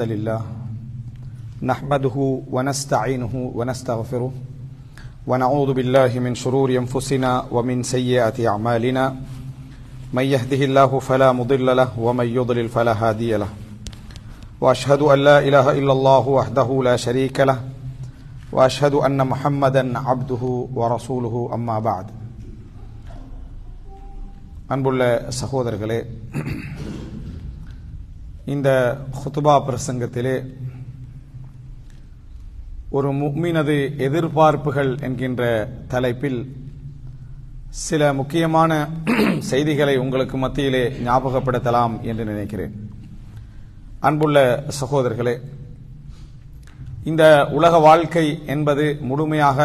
الحمد لله نحمده ونستعينه ونستغفره ونعوذ بالله من شرور أنفسنا ومن سيئات أعمالنا من يهده الله فلا مضل له ومن يضلل فلا هادي له وأشهد أن لا إله إلا الله وحده لا شريك له وأشهد أن محمدا عبده ورسوله أما بعد அன்புள்ள சகோதரர்களே, இந்த ஹுத்பா பிரசங்கத்திலே ஒரு முஃமினது எதிர்பார்ப்புகள் என்கின்ற தலைப்பில் சில முக்கியமான செய்திகளை உங்களுக்கு மத்தியிலே ஞாபகப்படுத்தலாம் என்று நினைக்கிறேன். அன்புள்ள சகோதரர்களே, இந்த உலக வாழ்க்கை என்பது முழுமையாக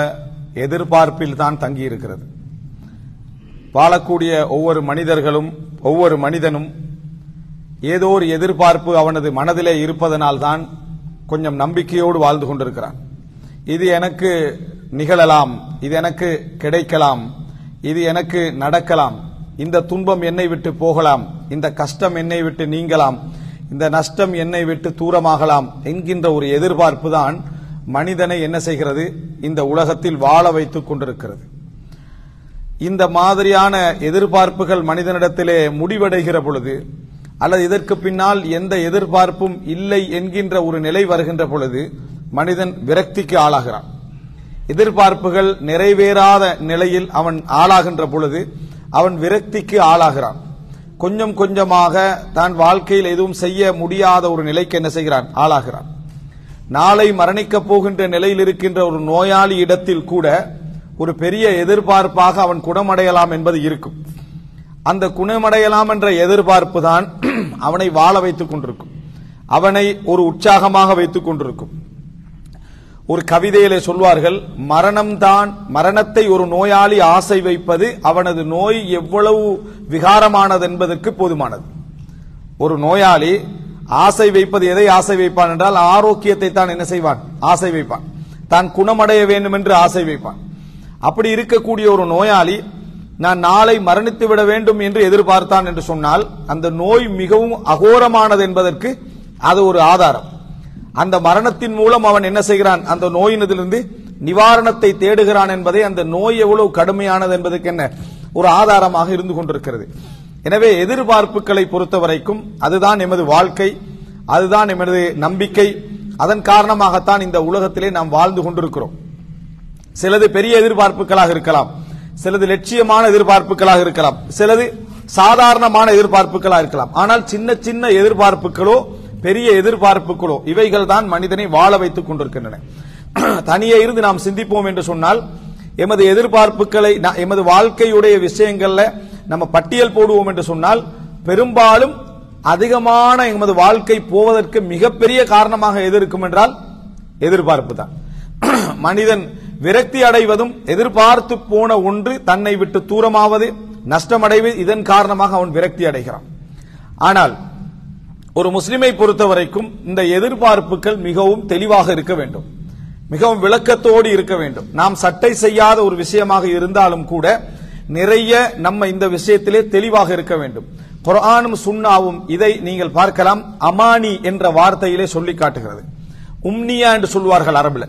எதிர்பார்ப்பில் தான் தங்கியிருக்கிறது. வாழக்கூடிய ஒவ்வொரு மனிதனும் ஏதோ ஒரு எதிர்பார்ப்பு அவனது மனதிலே இருப்பதனால்தான் கொஞ்சம் நம்பிக்கையோடு வாழ்ந்து கொண்டிருக்கிறான். இது எனக்கு நிகழலாம், இது எனக்கு கிடைக்கலாம், இது எனக்கு நடக்கலாம், இந்த துன்பம் என்னை விட்டு போகலாம், இந்த கஷ்டம் என்னை விட்டு நீங்கலாம், இந்த நஷ்டம் என்னை விட்டு தூரமாகலாம் என்கின்ற ஒரு எதிர்பார்ப்பு தான் மனிதனை என்ன செய்கிறது, இந்த உலகத்தில் வாழ வைத்துக் கொண்டிருக்கிறது. இந்த மாதிரியான எதிர்பார்ப்புகள் மனிதனிடத்திலே முடிவடைகிற பொழுது, அல்லது இதற்கு பின்னால் எந்த எதிர்பார்ப்பும் இல்லை என்கின்ற ஒரு நிலை வருகின்ற பொழுது மனிதன் விரக்திக்கு ஆளாகிறான். எதிர்பார்ப்புகள் நிறைவேறாத நிலையில் அவன் ஆளாகின்ற பொழுது அவன் விரக்திக்கு ஆளாகிறான். கொஞ்சம் கொஞ்சமாக தான் வாழ்க்கையில் எதுவும் செய்ய முடியாத ஒரு நிலைக்கு என்ன செய்கிறான், ஆளாகிறான். நாளை மரணிக்கப் போகின்ற நிலையில் இருக்கின்ற ஒரு நோயாளி இடத்தில் கூட ஒரு பெரிய எதிர்பார்ப்பாக அவன் குணமடையலாம் என்பது இருக்கும். அந்த குணமடையலாம் என்ற எதிர்பார்ப்பு தான் அவனை வாழ வைத்துக் கொண்டிருக்கும், அவனை ஒரு உற்சாகமாக வைத்துக் கொண்டிருக்கும். ஒரு கவிதையிலே சொல்வார்கள், மரணத்தை ஒரு நோயாளி ஆசை வைப்பது அவனது நோய் எவ்வளவு விகாரமானது என்பதற்கு போதுமானது. ஒரு நோயாளி ஆசை வைப்பது எதை ஆசை வைப்பான் என்றால், ஆரோக்கியத்தை தான் என்ன செய்வான், ஆசை வைப்பான். தான் குணமடைய வேண்டும் என்று ஆசை வைப்பான். அப்படி இருக்கக்கூடிய ஒரு நோயாளி நான் நாளை மரணித்து விட வேண்டும் என்று எதிர்பார்த்தான் என்று சொன்னால், அந்த நோய் மிகவும் அகோரமானது என்பதற்கு அது ஒரு ஆதாரம். அந்த மரணத்தின் மூலம் அவன் என்ன செய்கிறான், அந்த நோயினதிலிருந்து நிவாரணத்தை தேடுகிறான் என்பதை, அந்த நோய் எவ்வளவு கடுமையானது என்பதற்கு என்ன ஒரு ஆதாரமாக இருந்து கொண்டிருக்கிறது. எனவே எதிர்பார்ப்புகளை பொறுத்தவரைக்கும் அதுதான் எமது வாழ்க்கை, அதுதான் எமது நம்பிக்கை. அதன் காரணமாகத்தான் இந்த உலகத்திலே நாம் வாழ்ந்து கொண்டிருக்கிறோம். சிலது பெரிய எதிர்பார்ப்புகளாக இருக்கலாம், சிலது லட்சியமான எதிர்பார்ப்புகளாக இருக்கலாம், சிலது சாதாரணமான எதிர்பார்ப்புகளாக இருக்கலாம். ஆனால் சின்ன சின்ன எதிர்பார்ப்புகளோ பெரிய எதிர்பார்ப்புகளோ இவைகள் தான் மனிதனை வாழ வைத்துக் கொண்டிருக்கின்றன. தனியே இருந்து நாம் சிந்திப்போம் என்று சொன்னால், எமது எதிர்பார்ப்புகளை எமது வாழ்க்கையுடைய விஷயங்கள்ல நம்ம பட்டியல் போடுவோம் என்று சொன்னால், பெரும்பாலும் அதிகமான எமது வாழ்க்கை போவதற்கு மிகப்பெரிய காரணமாக எது இருக்கும் என்றால் எதிர்பார்ப்பு தான். மனிதன் விரக்தி அடைவதும் எதிர்பார்த்து போன ஒன்று தன்னை விட்டு தூரமாவது, நஷ்டமடைவது, இதன் காரணமாக அவன் விரக்தி அடைகிறான். ஆனால் ஒரு முஸ்லிமை பொறுத்தவரைக்கும் இந்த எதிர்பார்ப்புகள் மிகவும் தெளிவாக இருக்க வேண்டும், மிகவும் விளக்கத்தோடு இருக்க வேண்டும். நாம் சட்டை செய்யாத ஒரு விஷயமாக இருந்தாலும் கூட நிறைய நம்ம இந்த விஷயத்திலே தெளிவாக இருக்க வேண்டும். குர்ஆனும் சுன்னாவும் இதை நீங்கள் பார்க்கலாம். அமானி என்ற வார்த்தையிலே சொல்லி காட்டுகிறது. உம்னியா என்று சொல்வார்கள் அரபுல.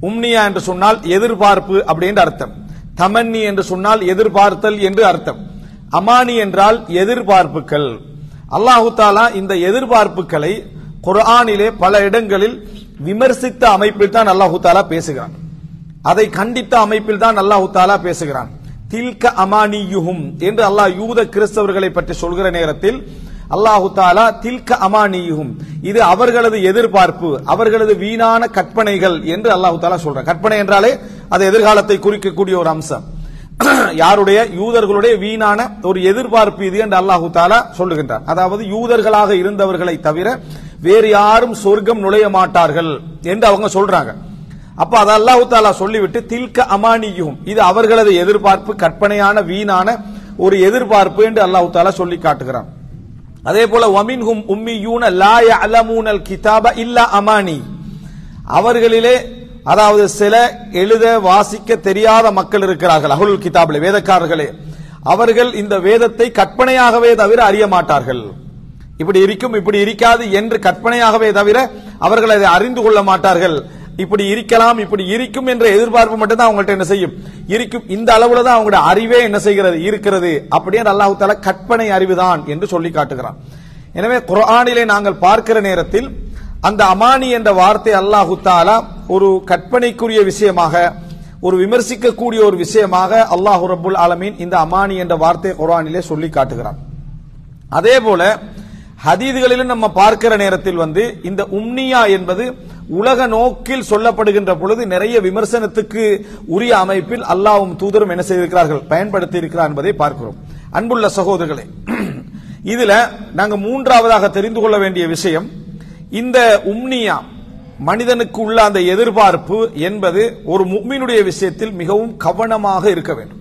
உம்னியா என்று சொன்னால் எதிர்பார்ப்பு அப்படின்ற அர்த்தம். தமன்னி என்று சொன்னால் எதிர்பார்த்தல் என்று அர்த்தம். அமானி என்றால் எதிர்பார்ப்புகள். அல்லாஹு தாலா இந்த எதிர்பார்ப்புகளை குர்ஆனிலே பல இடங்களில் விமர்சித்த அமைப்பில் தான் அல்லாஹு தாலா பேசுகிறான். அதை கண்டித்த அமைப்பில் தான் அல்லாஹு தாலா பேசுகிறான். தில்க அமானியுஹும் என்று அல்லாஹ் யூத கிறிஸ்தவர்களை பற்றி சொல்கிற நேரத்தில் அல்லாஹு தாலா தில்க அமானியுஹும், இது அவர்களது எதிர்பார்ப்பு, அவர்களது வீணான கற்பனைகள் என்று அல்லாஹு தாலா சொல்றான். கற்பனை என்றாலே அது எதிர்காலத்தை குறிக்கக்கூடிய ஒரு அம்சம். யாருடைய, யூதர்களுடைய வீணான ஒரு எதிர்பார்ப்பு இது என்று அல்லாஹு தாலா சொல்லுகின்றான். அதாவது யூதர்களாக இருந்தவர்களை தவிர வேறு யாரும் சொர்க்கம் நுழைய மாட்டார்கள் என்று அவங்க சொல்றாங்க. அப்ப அது அல்லாஹு தாலா சொல்லிவிட்டு தில்க அமானியுஹும், இது அவர்களது எதிர்பார்ப்பு, கற்பனையான வீணான ஒரு எதிர்பார்ப்பு என்று அல்லாஹு தாலா சொல்லி காட்டுகிறான். அதே போல வமின்ஹும் உம்மியூன லா யஅலமூனல் கிதாப இல்லா அமானி, அவர்களிலே அதாவது சில எழுத வாசிக்க தெரியாத மக்கள் இருக்கிறார்கள். அஹ்லுல் கிதாபிலே வேதக்காரர்களே, அவர்கள் இந்த வேதத்தை கற்பனையாகவே தவிர அறிய மாட்டார்கள். இப்படி இருக்கும் இப்படி இருக்காது என்று கற்பனையாகவே தவிர அவர்கள் அதை அறிந்து கொள்ள மாட்டார்கள். இப்படி இருக்கலாம், இப்படி இருக்கும் என்ற எதிர்பார்ப்பு மட்டும்தான் அவங்கள்ட்ட என்ன செய்யும், இருக்கும். இந்த அளவுல தான் அவங்களுடைய அறிவே என்ன செய்கிறது, இருக்கிறது. அப்படியே அல்லாஹ் தஆலா கற்பனை அறிவுதான் என்று சொல்லி காட்டுகிறான். எனவே குர்ஆனிலே நாங்கள் பார்க்கிற நேரத்தில் அந்த அமானி என்ற வார்த்தை அல்லாஹ் தஆலா ஒரு கற்பனைக்குரிய விஷயமாக, ஒரு விமர்சிக்கக்கூடிய ஒரு விஷயமாக அல்லாஹ் ரப்புல் ஆலமீன் இந்த அமானி என்ற வார்த்தையை குர்ஆனிலே சொல்லி காட்டுகிறான். அதே போல ஹதீதுகளிலும் நம்ம பார்க்கிற நேரத்தில் இந்த உம்னியா என்பது உலக நோக்கில் சொல்லப்படுகின்ற பொழுது நிறைய விமர்சனத்துக்கு உரிய அமைப்பில் அல்லாஹ்வும் தூதரும் என்ன செய்திருக்கிறார்கள், பயன்படுத்தி இருக்கிறார் என்பதை பார்க்கிறோம். அன்புள்ள சகோதரர்களே, இதுல நாங்க மூன்றாவதாக தெரிந்து கொள்ள வேண்டிய விஷயம், இந்த உம்னியா மனிதனுக்கு உள்ள அந்த எதிர்பார்ப்பு என்பது ஒரு முஃமினுடைய விஷயத்தில் மிகவும் கவனமாக இருக்க வேண்டும்.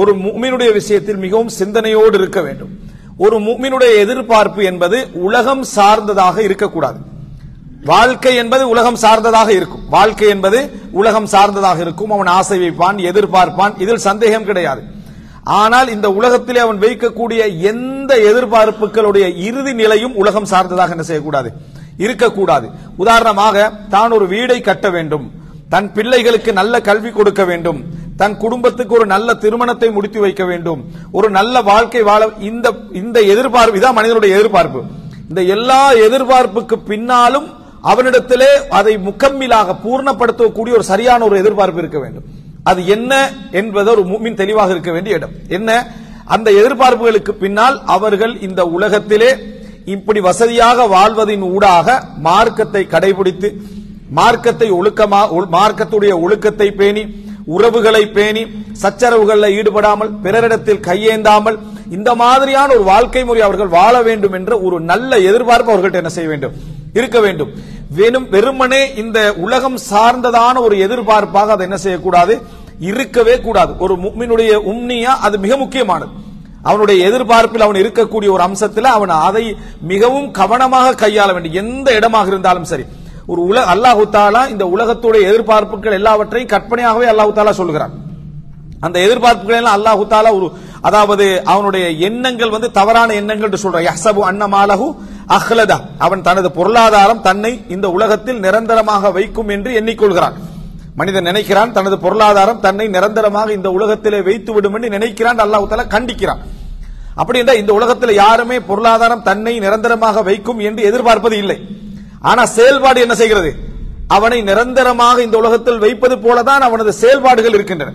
ஒரு முஃமினுடைய விஷயத்தில் மிகவும் சிந்தனையோடு இருக்க வேண்டும். ஒரு முஃமினுடைய எதிர்பார்ப்பு என்பது உலகம் சார்ந்ததாக இருக்கக்கூடாது. வாழ்க்கை என்பது உலகம் சார்ந்ததாக இருக்கும். வாழ்க்கை என்பது உலகம் சார்ந்ததாக இருக்கும். அவன் ஆசை வைப்பான், எதிர்பார்ப்பான், இதில் சந்தேகம் கிடையாது. ஆனால் இந்த உலகத்திலே அவன் வைக்கக்கூடிய எந்த எதிர்பார்ப்புகளுடைய இறுதி நிலையும் உலகம் சார்ந்ததாக என்ன செய்யக்கூடாது, இருக்கக்கூடாது. உதாரணமாக, தான் ஒரு வீடை கட்ட வேண்டும், தன் பிள்ளைகளுக்கு நல்ல கல்வி கொடுக்க வேண்டும், தன் குடும்பத்துக்கு ஒரு நல்ல திருமணத்தை முடித்து வைக்க வேண்டும், ஒரு நல்ல வாழ்க்கை வாழ, இந்த எதிர்பார்ப்பு இதான் மனிதனுடைய எதிர்பார்ப்பு. இந்த எல்லா எதிர்பார்ப்புக்கு பின்னாலும் அவனிடத்திலே அதை முக்கம்மிலாக பூர்ணப்படுத்தக்கூடிய ஒரு சரியான ஒரு எதிர்பார்ப்பு இருக்க வேண்டும். அது என்ன என்பது ஒரு முஃமின் தெளிவாக இருக்க வேண்டிய இடம். என்ன அந்த எதிர்பார்ப்புகளுக்கு பின்னால் அவர்கள் இந்த உலகத்திலே இப்படி வசதியாக வாழ்வதின் ஊடாக மார்க்கத்தை கடைபிடித்து, மார்க்கத்தை மார்க்கத்துடைய ஒழுக்கத்தை பேணி, உறவுகளை பேணி, சச்சரவுகளில் ஈடுபடாமல், பிறரிடத்தில் கையேந்தாமல், இந்த மாதிரியான ஒரு வாழ்க்கை முறை அவர்கள் வாழ வேண்டும் என்ற ஒரு நல்ல எதிர்பார்ப்பு அவர்கள்ட்ட என்ன செய்ய வேண்டும், இருக்க வேண்டும். வெறுமனே இந்த உலகம் சார்ந்ததான ஒரு எதிர்பார்ப்பாக அதை என்ன செய்யக்கூடாது, இருக்கவே கூடாது. ஒரு முஃமினுடைய உம்னியா அது மிக முக்கியமானது. அவனுடைய எதிர்பார்ப்பில் அவன் இருக்கக்கூடிய ஒரு அம்சத்தில் அவன் அதை மிகவும் கவனமாக கையாள வேண்டும். எந்த இடமாக இருந்தாலும் சரி, ஒரு அல்லாஹ் தஆலா இந்த உலகத்துடைய எதிர்பார்ப்புகள் எல்லாவற்றையும் கற்பனையாகவே அல்லாஹ் தஆலா சொல்கிறான். அந்த எதிர்பார்ப்புகள் எல்லாம் அல்லாஹ் தஆலா அதாவது அவனுடைய எண்ணங்கள் தவறான எண்ணங்கள் என்று சொல்றான். யஹ்சபு அன்ன மாலஹு அஹ்லதா, அவன் தனது பொருளாதாரம் தன்னை இந்த உலகத்தில் நிரந்தரமாக வைக்கும் என்று எண்ணிக்கொள்கிறான். மனிதன் நினைக்கிறான் தனது பொருளாதாரம் தன்னை நிரந்தரமாக இந்த உலகத்திலே வைத்து விடும் என்று நினைக்கிறான். அல்லாஹ் தஆலா கண்டிக்கிறான். அப்படி என்றால் இந்த உலகத்தில் யாருமே பொருளாதாரம் தன்னை நிரந்தரமாக வைக்கும் என்று எதிர்பார்ப்பது இல்லை. ஆனா செயல்பாடு என்ன செய்கிறது, அவனை நிரந்தரமாக இந்த உலகத்தில் வைப்பது போலதான் அவனது செயல்பாடுகள் இருக்கின்றன.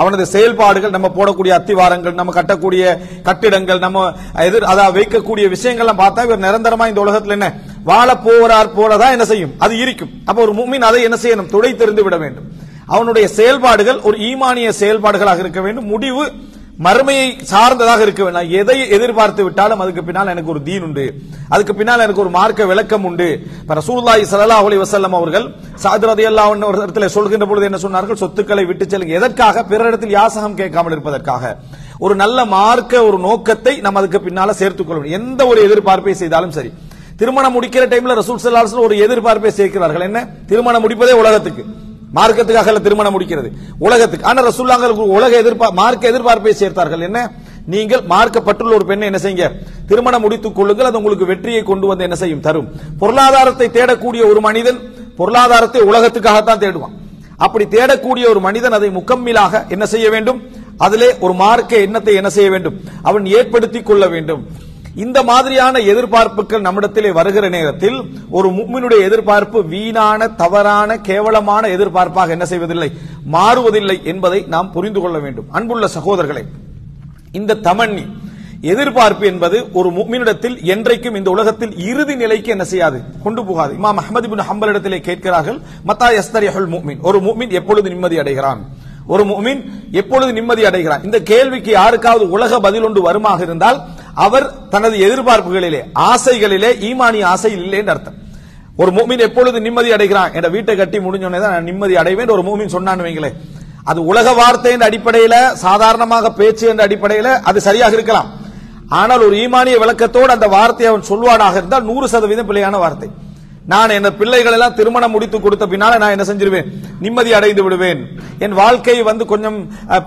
அவனது செயல்பாடுகள், நம்ம போடக்கூடிய அத்திவாரங்கள், நம்ம கட்டக்கூடிய கட்டிடங்கள், நம்ம வைக்கக்கூடிய விஷயங்கள்லாம் பார்த்தா இவர் நிரந்தரமா இந்த உலகத்தில் என்ன வாழ போகிறார் போலதான் என்ன செய்யும், அது இருக்கும். அப்ப ஒரு முஃமின் அதை என்ன செய்யணும், துடை தெரிந்து விட வேண்டும். அவனுடைய செயல்பாடுகள் ஒரு ஈமானிய செயல்பாடுகளாக இருக்க வேண்டும். முடிவு மறுமையை சார்ந்ததாக இருக்க வேண்டும். எதை எதிர்பார்த்து விட்டாலும் அதுக்கு பின்னால் எனக்கு ஒரு தீன் உண்டு, அதுக்கு பின்னால் எனக்கு ஒரு மார்க்க விளக்கம் உண்டு. ரசூலுல்லாஹி ஸல்லல்லாஹு அலைஹி வஸல்லம் அவர்கள் சஅத் ரலியல்லாஹு அன்ஹு ஒரு இடத்துல சொல்கின்ற பொழுது என்ன சொன்னார்கள், சொத்துக்களை விட்டு செல்லுங்க. எதற்காக? பிறரிடத்தில் யாசகம் கேட்காமல் இருப்பதற்காக. ஒரு நல்ல மார்க்க ஒரு நோக்கத்தை நம்ம அதுக்கு பின்னால சேர்த்துக் கொள்ள வேண்டும். எந்த ஒரு எதிர்பார்ப்பை செய்தாலும் சரி, திருமணம் முடிக்கிற டைம்ல ரசூல் ஸல்லல்லாஹு அலைஹி வஸல்லம் ஒரு எதிர்பார்ப்பை சேர்க்கிறார்கள். என்ன? திருமணம் முடிப்பதே உலகத்துக்கு, மார்க்கத்துக்காக திருமணம் முடிக்கிறது உலகத்துக்கு. ஆனா ரசூலுல்லாஹ் மார்க்க எதிர்பார்ப்பை சேர்த்தார்கள். என்ன? நீங்கள் மார்க்கப்பட்டுள்ள ஒரு பெண்ணை என்ன செய்யுங்க, திருமணம் முடித்துக் கொள்ளுங்கள், அது உங்களுக்கு வெற்றியை கொண்டு வந்து என்ன செய்யும், தரும். பொருளாதாரத்தை தேடக்கூடிய ஒரு மனிதன் பொருளாதாரத்தை உலகத்துக்காகத்தான் தேடுவான். அப்படி தேடக்கூடிய ஒரு மனிதன் அதை முக்கம்மிலாக என்ன செய்ய வேண்டும், அதிலே ஒரு மார்க்க எண்ணத்தை என்ன செய்ய வேண்டும், அவன் ஏற்படுத்திக் கொள்ள வேண்டும். இந்த மாதிரியான எதிர்பார்ப்புகள் நம்மிடத்திலே வருகிற நேரத்தில் ஒரு முஃமினுடைய எதிர்பார்ப்பு வீணான, தவறான, கேவலமான எதிர்பார்ப்பாக என்ன செய்வதில்லை, மாறுவதில்லை என்பதை நாம் புரிந்து கொள்ள வேண்டும். அன்புள்ள சகோதரர்களே, இந்த தமன்னி எதிர்பார்ப்பு என்பது ஒரு முஃமினிடத்தில் என்றைக்கும் இந்த உலகத்தில் இறுதி நிலைக்கு என்ன செய்யாது, கொண்டு போகாது. இமாம் அஹ்மத் இப்னு ஹம்பல் இடத்திலே கேட்கிறார்கள், மத்தா யஸ்தரிஹுல் முஃமின், ஒரு முஃமின் எப்பொழுது நிம்மதி அடைகிறான், ஒரு முஃமின் எப்பொழுது நிம்மதி அடைகிறான்? இந்த கேள்விக்கு யாருக்காவது உலக பதில் ஒன்று வருமாக இருந்தால் அவர் தனது எதிர்பார்ப்புகளிலே, ஆசைகளிலே ஈமானிய ஆசை இல்லைன்னு அர்த்தம். ஒரு முஃமின் எப்பொழுது நிம்மதி அடைகிறான், என்ற வீட்டை கட்டி முடிஞ்சோடனே தான் நான் நிம்மதி அடைவேன் ஒரு முஃமின் சொன்னான்னு வைங்களே, அது உலக வார்த்தை என்ற அடிப்படையில, சாதாரணமாக பேச்சு என்ற அடிப்படையில அது சரியாக இருக்கலாம். ஆனால் ஒரு ஈமானிய விளக்கத்தோடு அந்த வார்த்தையை அவன் சொல்வானாக இருந்தால் 100% பிள்ளையான வார்த்தை. நான் என் பிள்ளைகள் எல்லாம் திருமணம் முடித்து கொடுத்த பின்னால நான் என்ன செஞ்சிருவேன், நிம்மதி அடைந்து விடுவேன். என் வாழ்க்கை கொஞ்சம்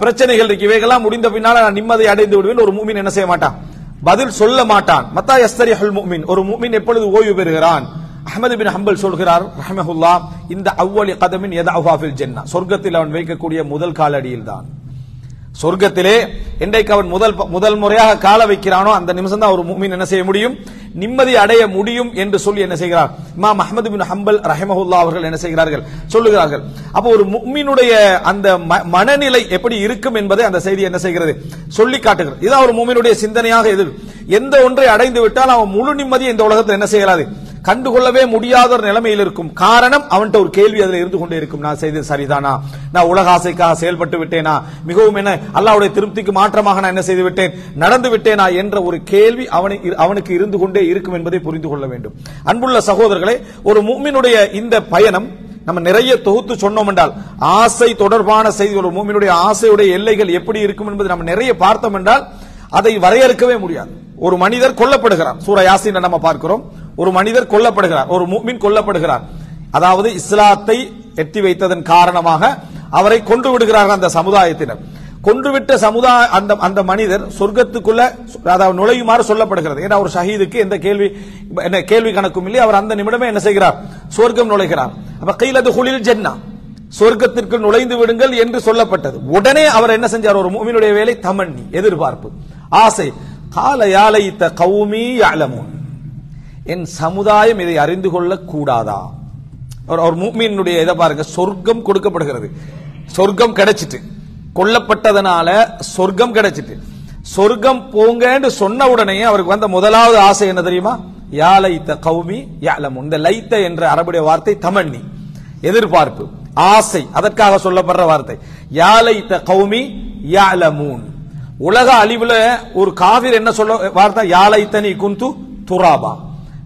பிரச்சனைகள் இருக்கு, இவைகளாம் முடிந்த பின்னால நான் நிம்மதி அடைந்து விடுவேன். ஒரு முஃமின் என்ன செய்ய மாட்டான், பதில் சொல்ல மாட்டான். மத்தா யஸ்தரிஹுல் முஃமின், ஒரு முஃமின் எப்பொழுது ஓய்வு பெறுகிறான், அஹ்மது பின் ஹம்பல் சொல்கிறார் ரஹ்மஹுல்லாஹ், இந்த அவ்வலி கதமின் யதஅஹா ஃபில் ஜன்னah, சொர்க்கத்தில் அவன் வைக்கக்கூடிய முதல் காலடியில் தான். சொர்க்கத்திலே என்றைக்கு அவன் முதல் முறையாக கால வைக்கிறானோ அந்த நிமிஷம் தான் ஒரு முஃமின் என்ன செய்ய முடியும், நிம்மதி அடைய முடியும் என்று சொல்லி என்ன செய்கிறார் இமாம் அஹ்மது பின் ஹம்பல் ரஹிமஹுல்லாஹ் அவர்கள் என்ன செய்கிறார்கள், சொல்லுகிறார்கள். அப்போ ஒரு முஃமினுடைய அந்த மனநிலை எப்படி இருக்கும் என்பதை அந்த செய்தி என்ன செய்கிறது, சொல்லி காட்டுகிறது. இதான் ஒரு முஃமினுடைய சிந்தனையாக எந்த ஒன்றை அடைந்து விட்டால் அவன் முழு நிம்மதி இந்த உலகத்தில் என்ன செய்யலாது, கண்டுகொள்ளவே முடியாத ஒரு நிலைமையில் இருக்கும். காரணம், அவன்கிட்ட ஒரு கேள்வி அதில் இருந்து கொண்டே இருக்கும். நான் செய்தது சரிதானா, நான் உலக ஆசைக்காக செயல்பட்டு விட்டேனா, மிகவும் என்ன அல்லாஹ்வுடைய திருப்திக்கு மாற்றமாக நான் என்ன செய்து விட்டேன், நடந்து விட்டேனா என்ற ஒரு கேள்வி அவனுக்கு இருந்து கொண்டே இருக்கும் என்பதை புரிந்து கொள்ள வேண்டும். அன்புள்ள சகோதரர்களே, ஒரு முஃமினுடைய இந்த பயணம் நம்ம நிறைய தொகுத்து சொன்னோம் என்றால், ஆசை தொடர்பான செய்திகள், ஒரு முஃமினுடைய ஆசையுடைய எல்லைகள் எப்படி இருக்கும் என்பது நம்ம நிறைய பார்த்தோம் என்றால் அதை வரையறுக்கவே முடியாது. ஒரு மனிதர் கொல்லப்படுகிறார், சூரா யாசீன் நம்ம பார்க்கிறோம். ஒரு மனிதர் கொல்லப்படுகிறார், ஒரு முஃமின் கொல்லப்படுகிறார். அதாவது இஸ்லாத்தை எட்டி வைத்ததன் காரணமாக அவரை கொன்று விடுகிறார்கள் அந்த சமுதாயத்தினர். கொன்றுவிட்ட அந்த மனிதர் சொர்க்கத்துக்குள்ள அதாவது நுழையுமாறு சொல்லப்படுகிறது. ஏன்னா ஒரு ஷஹீதுக்கு எந்த கேள்வி கணக்கும் இல்லை, அவர் அந்த நிமிடமே என்ன செய்கிறார், சொர்க்கம் நுழைகிறார். அப்ப கைலது ஹுலில் ஜன்னா, சொர்க்கத்திற்கு நுழைந்து விடுங்கள் என்று சொல்லப்பட்டது. உடனே அவர் என்ன செஞ்சார், ஒரு முஃமினுடைய வேலை தமன்னி, எதிர்பார்ப்பு, ஆசை. கால யாலைத்த கௌமி யஅலமூன், என் சமுதாயம் இதை அறிந்து கொள்ள கூடாதா. ஒரு முஃமினுடைய இதை பாருங்க, சொர்க்கம் கொடுக்கப்படுகிறது, சொர்க்கம் கிடைச்சிட்டு, கொல்லப்பட்டதனால சொர்க்கம் கிடைச்சிட்டு, சொர்க்கம் போங்கன்னு சொன்ன உடனே அவருக்கு வந்த முதலாவது ஆசை என்ன தெரியுமா, யாலைத்த கௌமி யஅலமூன். இந்த லைத்த என்ற அரபுடைய வார்த்தை தமன்னி, எதிர்பார்ப்பு, ஆசை, அதற்காக சொல்லப்படுற வார்த்தை. யாலைத்த கௌமி யஅலமூன். உலக அழிவுல ஒரு காவிர் என்ன சொல்ல வார்த்தை, யாலைத்தனி குந்து துராபா,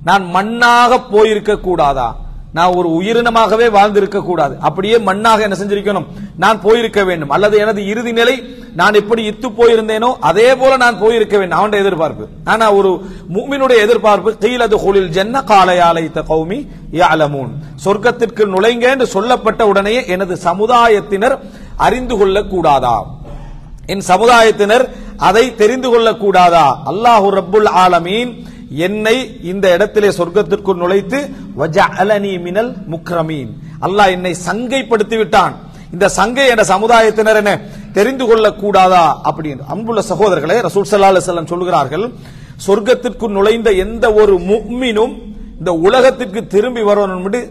நான் மண்ணாக போயிருக்க கூடாதா, நான் ஒரு உயிரினமாகவே வாழ்ந்திருக்க கூடாது, அப்படியே மண்ணாக என்ன செஞ்சிருக்கணும், நான் போயிருக்க வேண்டும். அல்லது எனது இறுதி நிலை நான் எப்படி இத்து போயிருந்தேனோ அதே போல நான் போயிருக்க வேண்டும், அவனுடைய எதிர்பார்ப்பு. ஆனா ஒரு முஃமினுடைய எதிர்பார்ப்பு, கீலது ஹுலில் ஜன்ன கால யாலைத்த கௌமி யஅலமூன், சொர்க்கத்திற்கு நுழைங்க என்று சொல்லப்பட்ட உடனே எனது சமுதாயத்தினர் அறிந்து கொள்ள கூடாதா, என் சமுதாயத்தினர் அதை தெரிந்து கொள்ள கூடாதா. அல்லாஹு ரப்புல் ஆலமீன் என்னை இந்த இடத்திலே சொர்க்கத்திற்குள் நுழைத்து வஜஅலனி மினல் முக்ரமீன், அல்லாஹ் என்னை சங்கைப்படுத்தி விட்டான், இந்த சங்கை என்ற சமுதாயத்தினர் என்ன தெரிந்து கொள்ள கூடாதா அப்படின்னு. அன்புள்ள சகோதரர்களே, ரசூல் ஸல்லல்லாஹு அலைஹி வஸல்லம் சொல்கிறார்கள், சொர்க்கத்திற்குள் நுழைந்த எந்த ஒரு முஃமினும் இந்த உலகத்திற்கு திரும்பி வரணும் என்று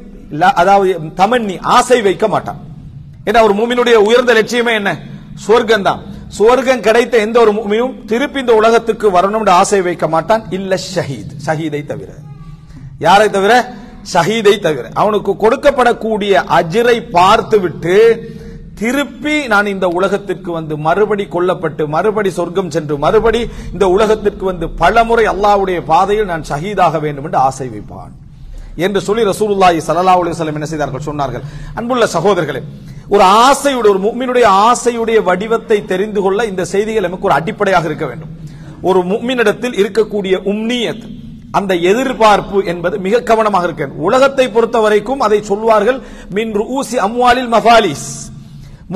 அதாவது தமன்னி, ஆசை வைக்க மாட்டான். ஏன்னா ஒரு முஃமினுடைய உயர்ந்த லட்சியமே என்ன, சொர்க்கம் தான். சுவர்க்கம் கிடைத்த எந்த ஒரு முஃமினும் திருப்பி இந்த உலகத்துக்கு வரணும் ஆசை வைக்க மாட்டான். இல்ல ஷஹீத், ஷஹீதை தவிர. யாரை தவிர, ஷஹீதை தவிர. அவனுக்கு கொடுக்கப்படக்கூடிய அஜ்ரை பார்த்துவிட்டு திருப்பி நான் இந்த உலகத்திற்கு வந்து மறுபடி கொல்லப்பட்டு மறுபடி சொர்க்கம் சென்று மறுபடி இந்த உலகத்திற்கு வந்து பலமுறை அல்லாஹ்வுடைய பாதையில் நான் ஷஹீதாக வேண்டும் என்று ஆசை வைப்பான் என்று சொல்லி ரசூலுல்லாஹி ஸல்லல்லாஹு அலைஹி வஸல்லம் என்ன செய்தார்கள், சொன்னார்கள். அன்புள்ள சகோதரர்களே, ஒரு ஆசையுடைய, ஒரு முஃமினுடைய ஆசையுடைய வடிவத்தை தெரிந்து கொள்ள இந்த செய்திகள் நமக்கு ஒரு அடிப்படையாக இருக்க வேண்டும். ஒரு முஃமினிடத்தில் இருக்கக்கூடிய உம்னியத், அந்த எதிர்பார்ப்பு என்பது மிக கவனமாக இருக்க வேண்டும். உலகத்தை பொறுத்த வரைக்கும் அதை சொல்வார்கள், மின் ரூசி அம்வாலில் மஃபாலிஸ்,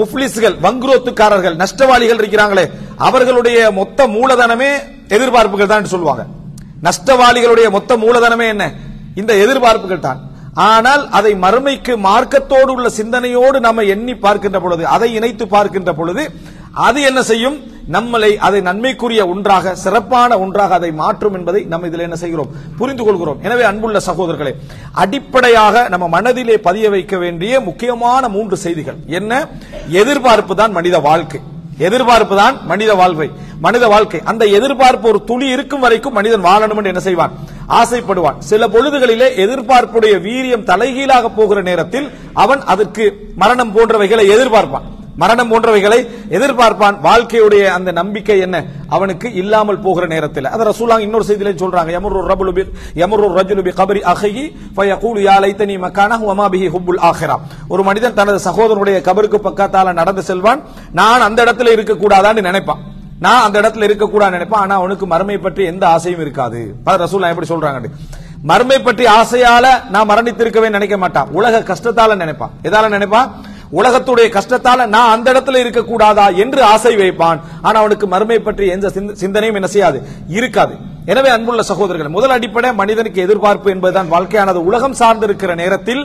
முஃப்லிஸ்கள், வங்குரோத்துக்காரர்கள், நஷ்டவாளிகள் இருக்கிறாங்களே, அவர்களுடைய மொத்த மூலதனமே எதிர்பார்ப்புகள் தான் சொல்லுவாங்க. நஷ்டவாளிகளுடைய மொத்த மூலதனமே என்ன, இந்த எதிர்பார்ப்புகள் தான். ஆனால் அதை மறுமைக்கு மார்க்கத்தோடு உள்ள சிந்தனையோடு நம்ம எண்ணி பார்க்கின்ற பொழுது, அதை இணைத்து பார்க்கின்ற பொழுது அது என்ன செய்யும், நம்மளை அதை நன்மைக்குரிய ஒன்றாக, சிறப்பான ஒன்றாக அதை மாற்றும் என்பதை நம்ம இதில் என்ன செய்கிறோம், புரிந்து கொள்கிறோம். எனவே அன்புள்ள சகோதரர்களே, அடிப்படையாக நம்ம மனதிலே பதிய வைக்க வேண்டிய முக்கியமான 3 செய்திகள் என்ன, எதிர்பார்ப்பு தான் மனித வாழ்க்கை, எதிர்பார்ப்பு தான் மனித வாழ்க்கை. அந்த எதிர்பார்ப்பு ஒரு துளி இருக்கும் வரைக்கும் மனிதன் வாழணும் என்று என்ன செய்வான், ஆசைப்படுவான். சில பொழுதுகளிலே எதிர்பார்ப்புடைய வீரியம் தலைகீழாக போகிற நேரத்தில் அவன் அதற்கு மரணம் போன்றவைகளை எதிர்பார்ப்பான். வாழ்க்கையுடைய அந்த நம்பிக்கை என்ன அவனுக்கு இல்லாமல் போகிற நேரத்தில், அத ரசூலுல்லாஹ் இன்னொரு செய்தியிலே சொல்றாங்க, யமுரு ரஜுலு பி கப்ரி அஹிஹி ஃபயகூலு யா லைதனி மகானஹு வமா பிஹி ஹுப்புல் ஆখিরা. ஒரு மனிதன் தனது சகோதரனுடைய கபருக்கு பக்கத்தால நடந்து செல்வான், நான் அந்த இடத்துல இருக்க கூடாதான்னு நினைப்பான், ஆனா அவனுக்கு மறுமை பற்றி எந்த ஆசையும் இருக்காது. ரசூலுல்லாஹ் எப்படி சொல்றாங்க, மறுமை பற்றி ஆசையால நான் மரணித்திருக்கவே நினைக்க மாட்டான், உலக கஷ்டத்தால நினைப்பான். எதால நினைப்பான், உலகத்துடைய கஷ்டத்தால நான் அந்த இடத்துல இருக்கக்கூடாதா என்று ஆசை வைப்பான். ஆனா அவனுக்கு மறுமை பற்றி எந்த சிந்தனையும் என்ன செய்யாது, இருக்காது. எனவே அன்புள்ள சகோதரர்கள், முதல் அடிப்படை மனிதனுக்கு எதிர்பார்ப்பு என்பதுதான் வாழ்க்கையானது. உலகம் சார்ந்திருக்கிற நேரத்தில்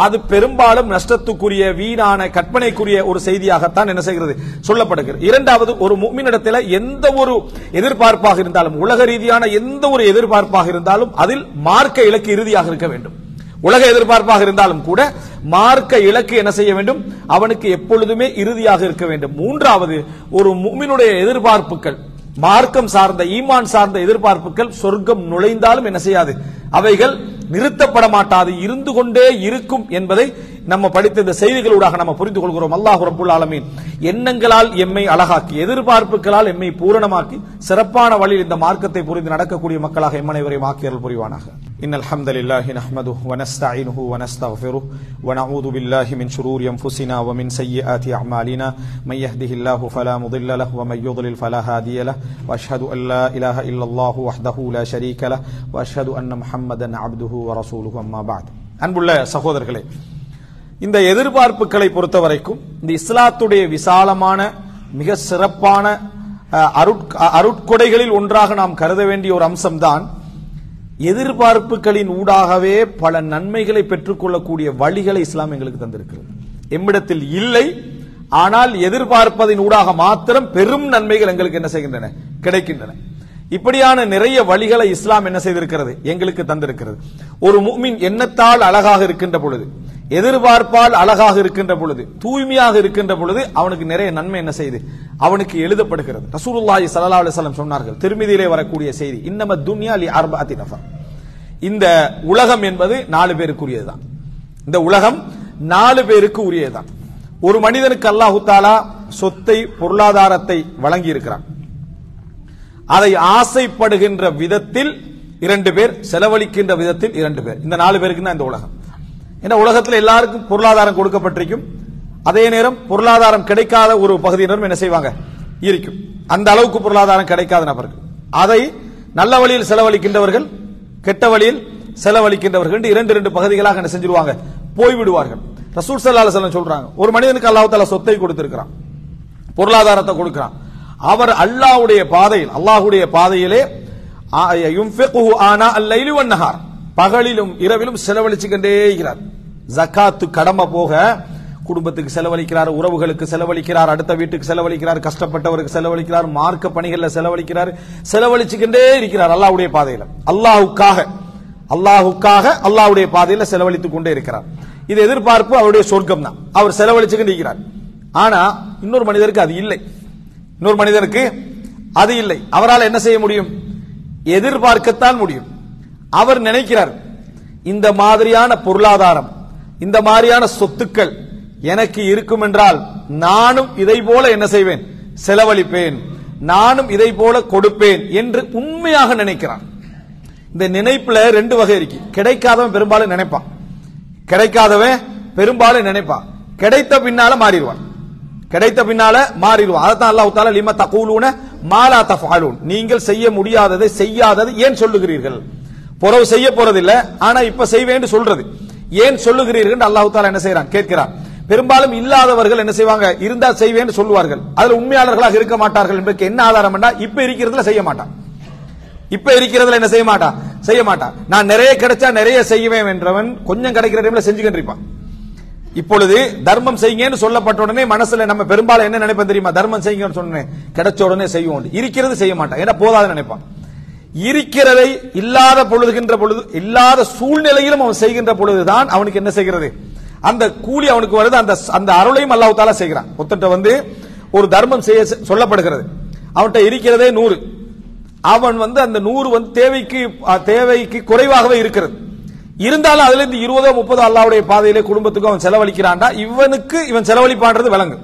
அது பெரும்பாலும் நஷ்டத்துக்குரிய, வீணான, கற்பனைக்குரிய ஒரு செய்தியாகத்தான் என்ன செய்கிறது, சொல்லப்படுகிறது. இரண்டாவது, ஒரு முஃமினிடத்தில் எந்த ஒரு எதிர்பார்ப்பாக இருந்தாலும், உலக ரீதியான எந்த ஒரு எதிர்பார்ப்பாக இருந்தாலும் அதில் மார்க்க இலக்கு இறுதியாக இருக்க வேண்டும். உலக எதிர்பார்ப்பாக இருந்தாலும் கூட மார்க்க இலக்கு என்ன செய்ய வேண்டும், அவனுக்கு எப்பொழுதுமே இறுதியாக இருக்க வேண்டும். மூன்றாவது, ஒரு முஃமினுடைய எதிர்பார்ப்புகள், மார்க்கம் சார்ந்த, ஈமான் சார்ந்த எதிர்பார்ப்புகள் சொர்க்கம் நுழைந்தாலும் என்ன செய்யாது, அவைகள் நிறுத்தப்பட மாட்டாது, இருந்து கொண்டே இருக்கும் என்பதை நம்ம படித்த இந்த செய்திகளூடாக நம்ம புரிந்து கொள்கிறோம். அல்லாஹ் ரப்பல் ஆலமீன் எண்ணங்களால் எம்மை அழகாக்கி, எதிர்பார்ப்புகளால் எம்மை பூரணமாக்கி, சிறப்பான வழியில் இந்த மார்க்கத்தை புரிந்து நடக்கக்கூடிய மக்களாக எம் அனைவரையும் ஆக்கியருள் புரிவானாக. இன்னல் ஹம்தலில்லாஹி நஹ்மதுஹு வ நஸ்தஈனுஹு வ நஸ்தக்ஃபிருஹு வ நஊது பில்லாஹி மின் ஷுரூரி அன்ஃபுஸினா வ மின் ஸய்யிஆத்தி அஅமாலினா மை யஹ்திஹில்லாஹு ஃபலா முضில்ல லஹு வ மை யுضلل ஃபலா ஹாதிய லஹு வ அஷ்ஹது அன் லா இலாஹா இல்லல்லாஹு வஹ்தஹு லா ஷரீக லஹு வ அஷ்ஹது அன்ன முஹம்மதன் அப்துஹு வ ரசூலுஹு அம்மா பஅத். அன்புள்ள சகோதரர்களே, இந்த எதிர்பார்ப்புகளை பொறுத்தவரைக்கும் இந்த இஸ்லாத்துடைய விசாலமான, மிக சிறப்பான அருட்கொடைகளில் ஒன்றாக நாம் கருத வேண்டிய ஒரு அம்சம்தான் எதிர்பார்ப்புகளின் ஊடாகவே பல நன்மைகளை பெற்றுக்கொள்ளக்கூடிய வழிகளை இஸ்லாம் எங்களுக்கு தந்திருக்கிறது. எம்மிடத்தில் இல்லை, ஆனால் எதிர்பார்ப்பதின் ஊடாக மாத்திரம் பெரும் நன்மைகள் எங்களுக்கு என்ன செய்கின்றன, கிடைக்கின்றன. இப்படியான நிறைய வழிகளை இஸ்லாம் என்ன செய்திருக்கிறது, எங்களுக்கு தந்திருக்கிறது. ஒரு முஃமின் எண்ணத்தால் அழகாக இருக்கின்ற பொழுது, எதிர்பார்ப்பால் அழகாக இருக்கின்ற பொழுது, தூய்மையாக இருக்கின்ற பொழுது அவனுக்கு நிறைய நன்மை என்ன செய்து அவனுக்கு எழுதப்படுகிறது. ரசூலுல்லாஹி ஸல்லல்லாஹு அலைஹி வஸல்லம் சொன்னார்கள், திருமிதியிலே வரக்கூடிய செய்தி, இன்னம துன்யா லி அர்பஅத்தி நஃபர், இந்த உலகம் என்பது 4 பேருக்குரியதுதான். இந்த உலகம் 4 பேருக்கு உரியதுதான். ஒரு மனிதனுக்கு அல்லாஹ் தஆலா சொத்தை, பொருளாதாரத்தை வழங்கி இருக்கிறான். அதை ஆசைப்படுகின்ற விதத்தில் 2 பேர், செலவழிக்கின்ற விதத்தில் 2 பேர். இந்த 4 பேருக்கு தான் இந்த உலகம். ஏன்னா உலகத்தில் எல்லாருக்கும் பொருளாதாரம் கொடுக்கப்பட்டிருக்கும். அதே நேரம் பொருளாதாரம் கிடைக்காத ஒரு பகுதியினரும் என்ன செய்வாங்க, இருக்கும். அந்த அளவுக்கு பொருளாதாரம் கிடைக்காத நபர்கள், அதை நல்ல வழியில் செலவழிக்கின்றவர்கள், கெட்ட வழியில் செலவழிக்கின்றவர்கள் 2 பகுதிகளாக என்ன செஞ்சிருவாங்க, போய்விடுவார்கள். ரசூல் ஸல்லல்லாஹு அலைஹி வஸல்லம் சொல்றாங்க, ஒரு மனிதனுக்கு அல்லாஹ் தஆலா சொத்தை கொடுத்திருக்கிறான், பொருளாதாரத்தை கொடுக்கிறான். அவர் அல்லாஹ்வுடைய பாதையில், அல்லாஹ்வுடைய பாதையிலே யுன்ஃபிகுஹு ஆனா அல்-லைலி வன்-நஹார், பகலிலும் இரவிலும் செலவழிச்சுக்கிட்டே இருக்கிறார். ஜகாத்து கடமை போக குடும்பத்துக்கு செலவழிக்கிறார், உறவுகளுக்கு செலவழிக்கிறார், அடுத்த வீட்டுக்கு செலவழிக்கிறார், கஷ்டப்பட்டவருக்கு செலவழிக்கிறார், மார்க்க பணிகள்ல செலவழிக்கிறார், செலவழிச்சுக்கிட்டே இருக்கிறார். அல்லாஹ்வுடைய பாதையில, அல்லாஹ்வுக்காக அல்லாஹ்வுடைய பாதையில செலவழித்துக் கொண்டே இருக்கிறார். இது எதிர்பார்ப்பு அவருடைய சொர்க்கம் தான், அவர் செலவழிச்சுக்கிட்டு இருக்கிறார். ஆனா இன்னொரு மனிதருக்கு அது இல்லை, இன்னொரு மனிதனுக்கு அது இல்லை. அவரால் என்ன செய்ய முடியும், எதிர்பார்க்கத்தான் முடியும். அவர் நினைக்கிறார், இந்த மாதிரியான பொருளாதாரம், இந்த மாதிரியான சொத்துக்கள் எனக்கு இருக்கும் என்றால் நானும் இதை போல என்ன செய்வேன், செலவழிப்பேன், நானும் இதை போல கொடுப்பேன் என்று உண்மையாக நினைக்கிறான். இந்த நினைப்புல 2 வகை இருக்கு. கிடைக்காதவன் பெரும்பாலும் நினைப்பான், கிடைக்காதவன் பெரும்பாலும் நினைப்பான். கிடைத்த பின்னால மாறிடுவான், கிடைத்த பின்னால மாறிடுவான். அதைத்தான் அல்லாஹ் தஆலா லிம தகூலூன மா லா தஃஅலூன், நீங்கள் செய்ய முடியாததை செய்யாததை ஏன் சொல்லுகிறீர்கள், பொறவு செய்ய போறதில்லை, ஆனா இப்ப செய்வேன்னு சொல்றது ஏன் சொல்லுகிறீர்கள் அல்லாஹ் தஆலா என்ன செய்யறான், கேட்கிறான். பெரும்பாலும் இல்லாதவர்கள் என்ன செய்வாங்க, இருந்தா செய்வேன்னு சொல்லுவார்கள். அதுல உண்மையாளர்களாக இருக்க மாட்டார்கள் என்பதற்கு என்ன ஆதாரம் என்றா, இப்ப இருக்கிறதுல செய்ய மாட்டான், இப்ப இருக்கிறதுல என்ன செய்ய மாட்டான், செய்ய மாட்டான். நான் நிறைய கிடைச்சா நிறைய செய்வேன் என்றவன் கொஞ்சம் கிடைக்கிற டைம்ல செஞ்சுக்கிட்டு இருப்பான். இப்பொழுது தர்மம் செய்யுங்கன்னு சொல்லப்பட்ட உடனே மனசுல நம்ம பெரும்பாலும் என்ன நினைப்போம் தெரியுமா, தர்மம் செய்யுங்கன்னு சொன்னேன் கிடைச்ச உடனே செய்வோம், இருக்கிறது செய்ய மாட்டான், ஏன்னா போதாத நினைப்பான். இருக்கிறதை இல்லாத பொழுதுகின்ற பொழுது, இல்லாத சூழ்நிலையிலும் அவன் செய்கின்ற பொழுதுதான் அவனுக்கு என்ன செய்கிறது, அந்த கூலி அவனுக்கு வருது, அந்த அருளையும் அல்லாஹ் தஆலா செய்கிறான். ஒருத்தட்ட ஒரு தர்மம் செய்ய சொல்லப்படுகிறது, அவன்கிட்ட இருக்கிறதே 100, அவன் அந்த 100 தேவைக்கு குறைவாகவே இருக்கிறது, இருந்தாலும் அதுல இருந்து 20-30 அல்லாஹ்வுடைய பாதையிலே குடும்பத்துக்கு அவன் செலவழிக்கிறான்டா, இவன் செலவழிப்பான்றது விளங்கு.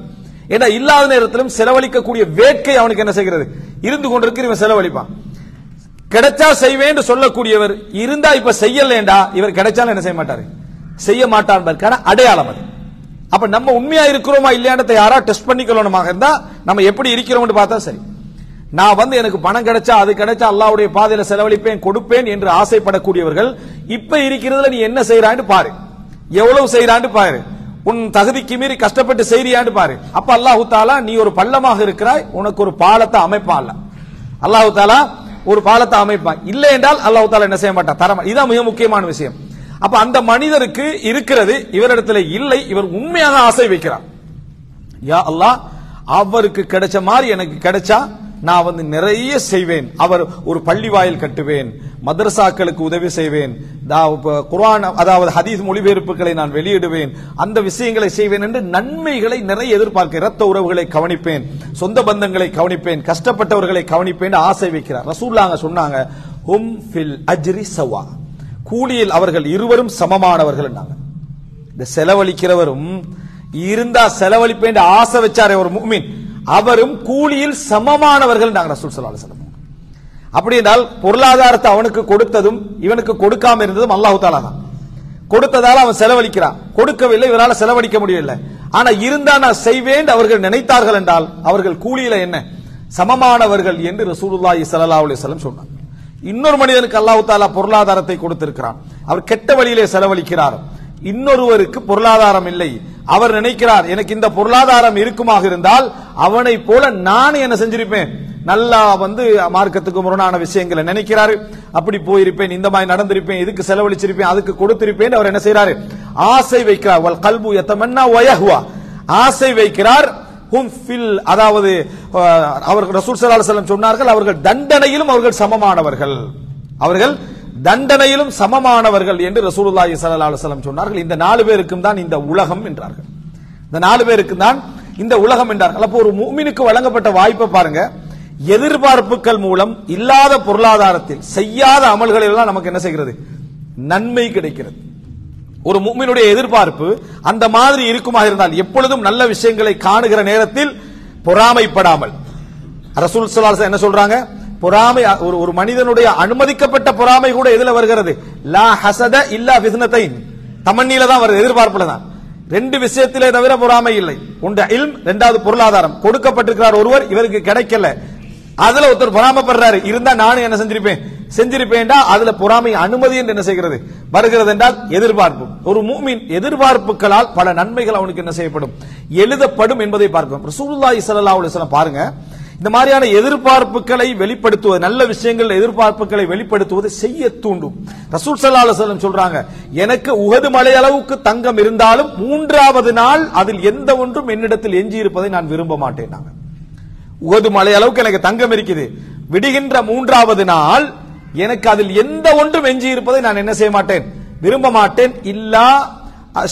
ஏன்னா இல்லாத நேரத்திலும் செலவழிக்கக்கூடிய வேட்கை அவனுக்கு என்ன செய்கிறது, இருந்து கொண்டிருக்கிற இவன் செலவழிப்பான். கிடைச்சா செய்வேன் சொல்லக்கூடியவர் இருந்தா இப்ப செய்யலேண்டா, இவர் கிடைச்சாலும் என்ன செய்ய மாட்டாரு, செய்ய மாட்டார் அடையாளம் அது. அப்ப நம்ம உண்மையா இருக்கிறோமா இல்லையான்றதை யாரா டெஸ்ட் பண்ணிக்கொள்ளணுமாக இருந்தா நம்ம எப்படி இருக்கிறோம்னு பார்த்தா சரி. நான் எனக்கு பணம் கிடைச்சா அது கிடைச்சா அல்லாஹ்வுடைய பாதையில செலவழிப்பேன் கொடுப்பேன் என்று ஆசைப்படக்கூடியவர்கள் இப்ப இருக்கிறதுல நீ என்ன செய்யறான்னு பாரு, எவ்வளவு செய்யறான்னு பாரு. உன் தகுதிக்கு மீறி கஷ்டப்பட்டு செய்றியான்னு பாரு. அப்ப அல்லாஹு தாலா நீ ஒரு பள்ளமாக இருக்கிறாய், உனக்கு ஒரு பாலத்தை அமைப்பான். அல்லாஹு தாலா ஒரு பாலத்தை அமைப்பான். இல்லை என்றால் அல்லாஹு தாலா என்ன செய்ய மாட்டான், தர. இதுதான் மிக முக்கியமான விஷயம். அப்ப அந்த மனிதருக்கு இருக்கிறது, இவரிடத்துல இல்லை, இவர் உண்மையாக ஆசை வைக்கிறார். யா அல்லாஹ், அவருக்கு கிடைச்ச மாதிரி எனக்கு கிடைச்சா நான் வந்து நிறைய செய்வேன். அவர் ஒரு பள்ளி வாயில் கட்டுவேன், மதரசாக்களுக்கு உதவி செய்வேன், குர்ஆன் அதாவது ஹதீஸ் மொழிபெயர்ப்புகளை நான் வெளியிடுவேன், அந்த விஷயங்களை செய்வேன் என்று நன்மைகளை நிறைய எதிர்பார்க்க, இரத்த உறவுகளை கவனிப்பேன், சொந்த பந்தங்களை கவனிப்பேன், கஷ்டப்பட்டவர்களை கவனிப்பேன் ஆசை வைக்கிறார். ரசூலுல்லாஹ் சொன்னாங்க, ஹும் ஃபில் அஜ்ரி சவா, கூலியில் அவர்கள் இருவரும் சமமானவர்கள். இந்த செலவழிக்கிறவரும் இருந்தா செலவழிப்பேன் ஆசை வச்சாரே ஒரு முஃமின், அவரும் கூலியில் சமமானவர்கள் ரசூல் ஸல்லல்லாஹு அலைஹி வஸல்லம். அப்படி என்றால் பொருளாதாரத்தை அவனுக்கு கொடுத்ததும் இவனுக்கு கொடுக்காம இருந்ததும் அல்லாஹ் தஆலா தான். கொடுத்ததால அவன் செலவழிக்கிறான், கொடுக்கவில்லை, இவரால் செலவழிக்க முடியவில்லை. ஆனா இருந்தா நான் செய்வேன் அவர்கள் நினைத்தார்கள் என்றால் அவர்கள் கூலியில என்ன சமமானவர்கள் என்று ரசூலுல்லாஹி ஸல்லல்லாஹு அலைஹி வஸல்லம் சொன்னார். இன்னொரு மனிதனுக்கு அல்லாஹ் தஆலா பொருளாதாரத்தை கொடுத்திருக்கிறான், அவர் கெட்ட வழியிலே செலவழிக்கிறார். இன்னொருவருக்கு பொருளாதாரம் இல்லை, அவர் நினைக்கிறார் எனக்கு இந்த பொருளாதாரம் இருக்குமாக இருந்தால் அவனை போல நான் என்ன செஞ்சிருப்பேன், நல்லா வந்து மார்க்கத்துக்கு முரணான விஷயங்களை நினைக்கிறாரு, அப்படி போயிருப்பேன், இந்த மாதிரி நடந்திருப்பேன், இதுக்கு செலவழிச்சிருப்பேன், அதுக்கு கொடுத்திருப்பேன், அவர் என்ன செய்யறாரு, ஆசை வைக்கிறார். வல் கல்பு யதமன்னா வயஹ்வா, ஆசை வைக்கிறார். ஹும் ஃபில், அதாவது அவர்கள் ரசூல் ஸல்லல்லாஹு அலைஹி வஸல்லம் சொன்னார்கள், அவர்கள் தண்டனையிலும் அவர்கள் சமமானவர்கள், அவர்கள் தண்டனையிலும் சமமானவர்கள் என்று ரசூலுல்லாஹி ஸல்லல்லாஹு அலைஹி வஸல்லம் சொன்னார்கள். இந்த 4 பேருக்கும் தான் இந்த உலகம் என்றார்கள், இந்த 4 பேருக்கு தான் இந்த உலகம் என்றார்கள். அப்போ ஒரு முஃமினுக்கு வழங்கப்பட்ட வாய்ப்பை பாருங்க, எதிர்பார்ப்புகள் மூலம் இல்லாத பொருளாதாரத்தில் செய்யாத அமல்களில் எல்லாம் நமக்கு என்ன செய்கிறது, நன்மை கிடைக்கிறது. ஒரு முஃமினுடைய எதிர்பார்ப்பு அந்த மாதிரி இருக்குமா இருந்தால் எப்பொழுதும் நல்ல விஷயங்களை காணுகிற நேரத்தில் பொறாமைப்படாமல், ரசூல் ஸல்லல்லாஹு அலைஹி வஸல்லம் என்ன சொல்றாங்க, பொறாமை ஒரு மனிதனுடைய அனுமதிக்கப்பட்ட பொறாமை கூட எதுல வருகிறது, லா ஹசத இல்லா ஃபித்னத்தைன், தமன்னில தான் வருது, எதிர்பார்ப்புல தான். 2 விஷயத்திலே தவிர பொறாமை இல்லை, ஒன்று இல்ம், 2வது பொருளாதாரம். கொடுக்கப்பட்டிருக்கிறார் ஒருவர், இவருக்கு கிடைக்கல, அதுல ஒருத்தர் பொறாமைப்படுறாரு, இருந்தா நானும் என்ன செஞ்சிருப்பேன்டா, அதுல பொறாமை அனுமதி என்று என்ன செய்கிறது வருகிறது என்றால் எதிர்பார்ப்பு. ஒரு முஃமின் எதிர்பார்ப்புகளால் பல நன்மைகள் அவனுக்கு என்ன செய்யப்படும், எழுதப்படும் என்பதை பார்க்கிறோம். ரசூலுல்லாஹி ஸல்லல்லாஹு அலைஹி வஸல்லம் பாருங்க, இந்த மாதிரியான எதிர்பார்ப்புகளை வெளிப்படுத்துவது, நல்ல விஷயங்கள் எதிர்பார்ப்புகளை வெளிப்படுத்துவது செய்ய தூண்டும். ரசூல் ஸல்லல்லாஹு அலைஹி வஸல்லம் சொல்றாங்க, எனக்கு உஹது மலை அளவுக்கு தங்கம் இருந்தாலும் 3வது நாள் அதில் எந்த ஒன்றும் என்னிடத்தில் எஞ்சி இருப்பதை நான் விரும்ப மாட்டேன். உஹது மலை அளவுக்கு எனக்கு தங்கம் இருக்குது, விடுகின்ற 3வது நாள் எனக்கு அதில் எந்த ஒன்றும் எஞ்சி இருப்பதை நான் என்ன செய்ய மாட்டேன், விரும்ப மாட்டேன். இல்லா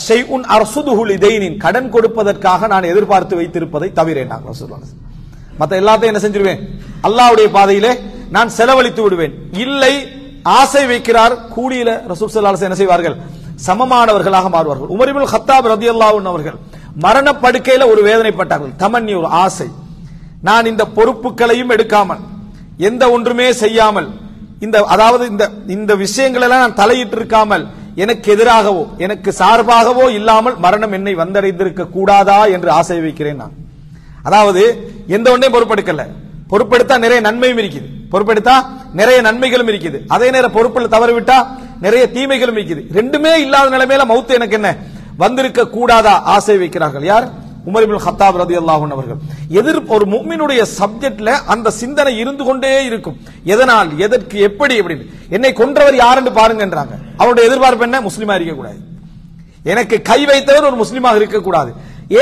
ஷைஉன் அர்சுதுஹு லிதைனின், கடன் கொடுப்பதற்காக நான் எதிர்பார்த்து வைத்திருப்பதை தவிர. மற்ற எல்லாத்தையும் என்ன செஞ்சிருவேன், அல்லாஹ்வுடைய பாதையிலே நான் செலவழித்து விடுவேன். இல்லை, ஆசை வைக்கிறார், கூலியில ரசூல் ஸல்லல்லாஹு அலைஹி வஸல்லம் என்ன செய்வார்கள், சமமானவர்களாக மாறுவார்கள். உமர் இப்னு கத்தாப் ரலியல்லாஹு அன்ஹு அவர்கள் மரண படுக்கையில ஒரு வேதனைப்பட்டார்கள், தமன்னி, ஒரு ஆசை, நான் இந்த பொறுப்புகளையும் எடுக்காமல் எந்த ஒன்றுமே செய்யாமல் அதாவது இந்த விஷயங்கள் எல்லாம் நான் தலையிட்டு இருக்காமல் எனக்கு எதிராகவோ எனக்கு சார்பாகவோ இல்லாமல் மரணம் என்னை வந்தடைந்திருக்க கூடாதா என்று ஆசை வைக்கிறேன். நான் அதாவது எந்த ஒன்றையும் பொறுப்பெடுக்கல, பொறுப்பெடுத்தா நிறைய நன்மையும் இருக்குது, பொறுப்பெடுத்தா நிறைய நன்மைகளும் இருக்குது, அதே நேரம் பொறுப்பில் தவறிவிட்டா நிறைய தீமைகளும் இருக்குது. 2மே இல்லாத நிலைமையில மௌத்து எனக்கு என்ன வந்திருக்க கூடாதா ஆசை வைக்கிறார்கள். யார்? உமர் இப்னு கத்தாப் ரலியல்லாஹு அன்ஹு அவர்கள். ஒரு முஃமினுடைய சப்ஜெக்ட்ல அந்த சிந்தனை இருந்து கொண்டே இருக்கும், எதனால், எதற்கு, எப்படி, அப்படின்னு. என்னை கொன்றவர் யார் என்று பாருங்கன்றாங்க. அவருடைய எதிர்பார்ப்பு என்ன, முஸ்லிமா இருக்க கூடாது, எனக்கு கை வைத்தவர் ஒரு முஸ்லிமாக இருக்கக்கூடாது.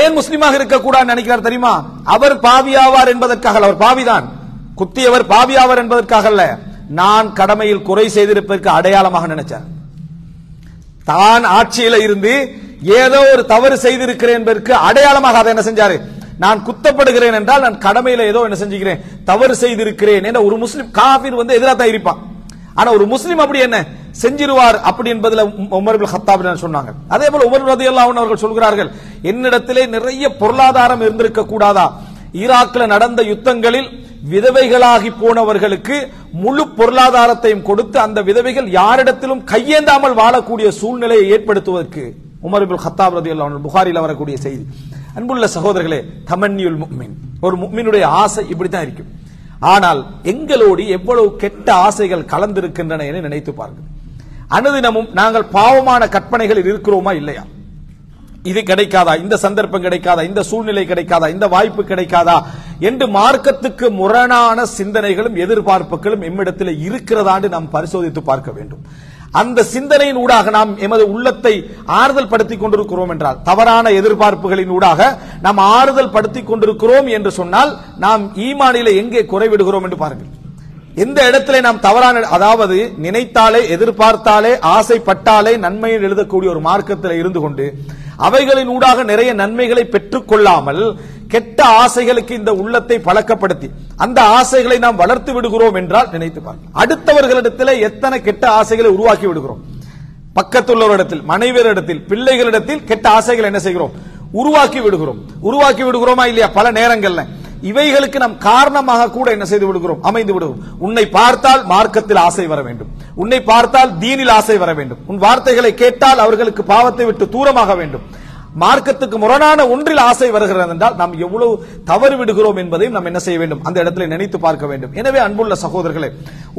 ஏன் முஸ்லிமாக இருக்கக்கூடாது நினைக்கிறார் தெரியுமா? அவர் பாவியாவார் என்பதற்காக, அவர் பாவிதான், குத்தியவர் பாவியாவார் என்பதற்காக அல்ல, நான் கடமையில் குறை செய்திருப்பதற்கு அடையாளமாக நினைச்சார். தான் ஆட்சியில இருந்து ஏதோ ஒரு தவறு செய்திருக்கிறேன் என்பதற்கு அடையாளமாக அதை என்ன செஞ்சாரு, நான் குத்தப்படுகிறேன் என்றால் நான் கடமையில ஏதோ என்ன செஞ்சுக்கிறேன், தவறு செய்திருக்கிறேன் என்ற ஒரு முஸ்லிம். காஃபிர் வந்து எதிராக தான் இருப்பான், ஆனா ஒரு முஸ்லிம் அப்படி என்ன செஞ்சிருவார் அப்படி என்பதுல உமர் இப்னு கத்தாப் சொன்னாங்க. அதே போல உமர் ரலியல்லாஹு அன்ஹு அவர்கள் சொல்கிறார்கள், என்னிடத்திலே நிறைய பொருளாதாரம் இருந்திருக்க கூடாதா, ஈராக்ல நடந்த யுத்தங்களில் விதவைகளாகி போனவர்களுக்கு முழு பொருளாதாரத்தையும் கொடுத்து அந்த விதவைகள் யாரிடத்திலும் கையேந்தாமல் வாழக்கூடிய சூழ்நிலையை ஏற்படுத்துவதற்கு உமர் இப்னு கத்தாப் ரலியல்லாஹு அன்ஹு, புகாரில வரக்கூடிய செய்தி. அன்புள்ள சகோதரர்களே, தமன்னியுல் முஃமின், ஒரு முஃமினுடைய ஆசை இப்படித்தான் இருக்கும். ஆனால் எங்களோடு எவ்வளவு கெட்ட ஆசைகள் கலந்திருக்கின்றன என நினைத்து பாருங்கள். அனுதினமும் நாங்கள் பாவமான கற்பனைகளில் இருக்கிறோமா இல்லையா? இது கிடைக்காதா, இந்த சந்தர்ப்பம் கிடைக்காதா, இந்த சூழ்நிலை கிடைக்காதா, இந்த வாய்ப்பு கிடைக்காதா என்று மார்க்கத்துக்கு முரணான சிந்தனைகளும் எதிர்பார்ப்புகளும் எம்மிடத்தில் இருக்கிறதான்னு நாம் பரிசோதித்து பார்க்க வேண்டும். அந்த சிந்தனையின் ஊடாக நாம் எமது உள்ளத்தை ஆறுதல் படுத்திக் கொண்டிருக்கிறோம் என்றால், தவறான எதிர்பார்ப்புகளின் ஊடாக நாம் ஆறுதல் படுத்திக் கொண்டிருக்கிறோம் என்று சொன்னால் நாம் ஈமானிலே எங்கே குறைவிடுகிறோம் என்று பாருங்கள். எந்த இடத்திலே நாம் தவறான, அதாவது நினைத்தாலே, எதிர்பார்த்தாலே, ஆசைப்பட்டாலே நன்மையை எழுதக்கூடிய ஒரு மார்க்கத்தில் இருந்து கொண்டு அவைகளின் ஊடாக நிறைய நன்மைகளை பெற்றுக் கொள்ளாமல் கெட்ட ஆசைகளுக்கு இந்த உள்ளத்தை பழக்கப்படுத்தி அந்த ஆசைகளை நாம் வளர்த்து விடுகிறோம் என்றால் நினைத்து பாருங்கள். அடுத்தவர்களிடத்தில் எத்தனை கெட்ட ஆசைகளை உருவாக்கி விடுகிறோம். பக்கத்துள்ளவரிடத்தில், மனைவியரிடத்தில், பிள்ளைகளிடத்தில் கெட்ட ஆசைகள் என்ன செய்கிறோம்? உருவாக்கி விடுகிறோம். உருவாக்கி விடுகிறோமா இல்லையா? பல நேரங்கள்ல இவைகளுக்கு நாம் காரணமாக கூட என்ன செய்து விடுகிறோம்? அமைந்து விடுகிறோம். உன்னை பார்த்தால் மார்க்கத்தில் ஆசை வர வேண்டும், உன்னை பார்த்தால் தீனில் ஆசை வர வேண்டும், உன் வார்த்தைகளை கேட்டால் அவர்களுக்கு பாவத்தை விட்டு தூரமாக வேண்டும். மார்க்கத்துக்கு முரணான ஒன்றில் ஆசை வருகிறது என்றால் நாம் எவ்வளவு தவறு விடுகிறோம் என்பதையும் நாம் என்ன செய்ய வேண்டும்? அந்த இடத்துல நினைத்து பார்க்க வேண்டும். எனவே அன்புள்ள சகோதரர்களே,